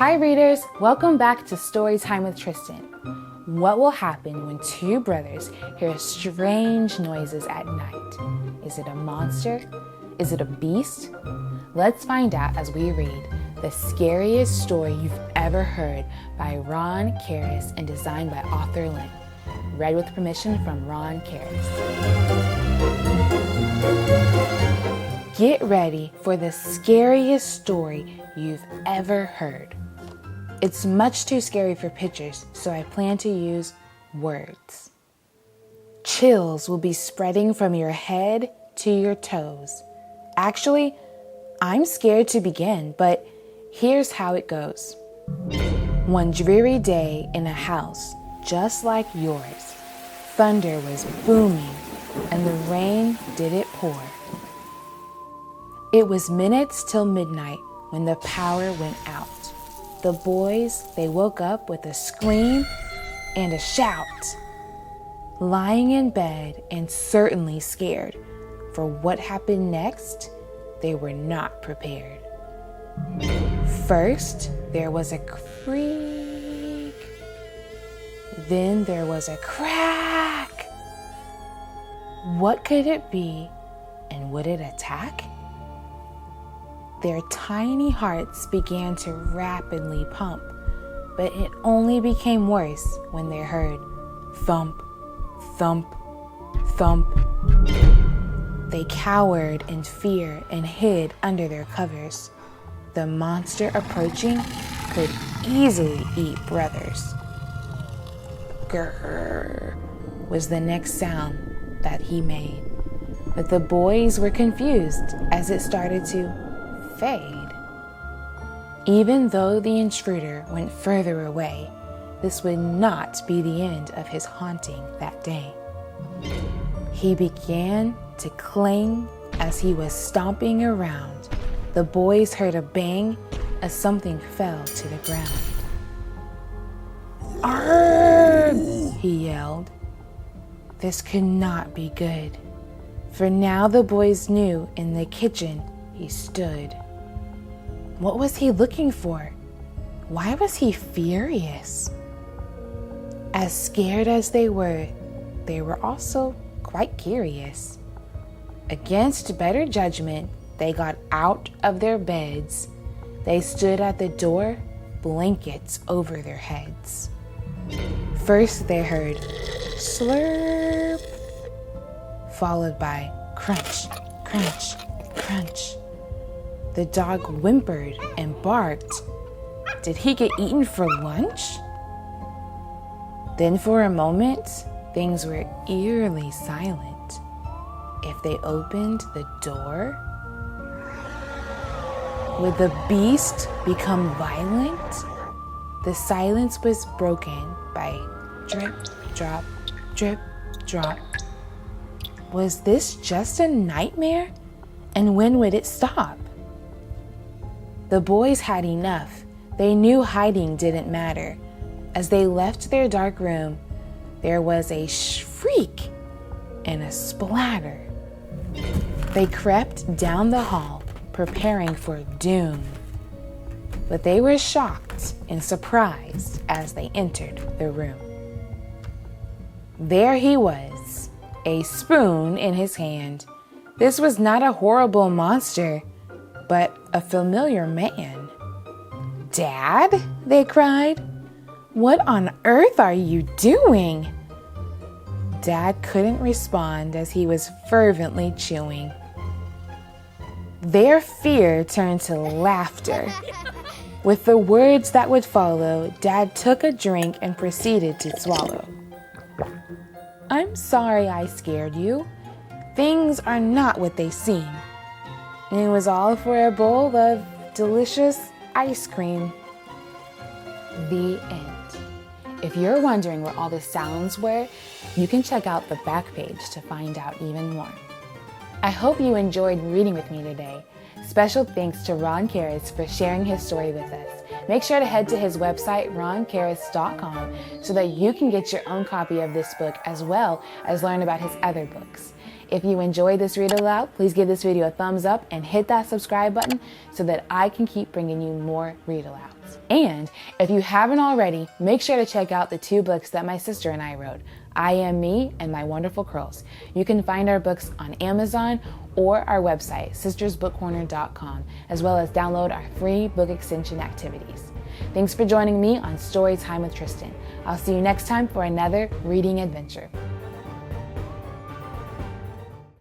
Hi readers, welcome back to Storytime with Tristan. What will happen when two brothers hear strange noises at night? Is it a monster? Is it a beast? Let's find out as we read The Scariest Story You've Ever Heard by Ron Keres and designed by author Lynn. Read with permission from Ron Keres. Get ready for the scariest story you've ever heard. It's much too scary for pictures, so I plan to use words. Chills will be spreading from your head to your toes. Actually, I'm scared to begin, but here's how it goes. One dreary day in a house just like yours, thunder was booming and the rain didn't pour. It was minutes till midnight when the power went out. The boys, they woke up with a scream and a shout. Lying in bed and certainly scared for what happened next, they were not prepared. First, there was a creak. Then there was a crack. What could it be, and would it attack? Their tiny hearts began to rapidly pump, but it only became worse when they heard thump, thump, thump. They cowered in fear and hid under their covers. The monster approaching could easily eat brothers. Grrr was the next sound that he made, but the boys were confused as it started to fade. Even though the intruder went further away, this would not be the end of his haunting that day. He began to cling as he was stomping around. The boys heard a bang as something fell to the ground. "Arrgh!" he yelled. This could not be good, for now the boys knew in the kitchen he stood. What was he looking for? Why was he furious? As scared as they were also quite curious. Against better judgment, they got out of their beds. They stood at the door, blankets over their heads. First they heard slurp, followed by crunch, crunch, crunch. The dog whimpered and barked. Did he get eaten for lunch? Then for a moment, things were eerily silent. If they opened the door, would the beast become violent? The silence was broken by drip, drop, drip, drop. Was this just a nightmare? And when would it stop? The boys had enough. They knew hiding didn't matter. As they left their dark room, there was a shriek and a splatter. They crept down the hall, preparing for doom. But they were shocked and surprised as they entered the room. There he was, a spoon in his hand. This was not a horrible monster, but a familiar man. "Dad?" they cried. "What on earth are you doing?" Dad couldn't respond as he was fervently chewing. Their fear turned to laughter. With the words that would follow, Dad took a drink and proceeded to swallow. "I'm sorry I scared you. Things are not what they seem." And it was all for a bowl of delicious ice cream. The end. If you're wondering where all the sounds were, you can check out the back page to find out even more. I hope you enjoyed reading with me today. Special thanks to Ron Keres for sharing his story with us. Make sure to head to his website, ronkeres.com, so that you can get your own copy of this book as well as learn about his other books. If you enjoyed this read aloud, please give this video a thumbs up and hit that subscribe button so that I can keep bringing you more read alouds. books. And if you haven't already, make sure to check out the 2 books that my sister and I wrote, I Am Me and My Wonderful Curls. You can find our books on Amazon or our website, sistersbookcorner.com, as well as download our free book extension activities. Thanks for joining me on Storytime with Tristan. I'll see you next time for another reading adventure.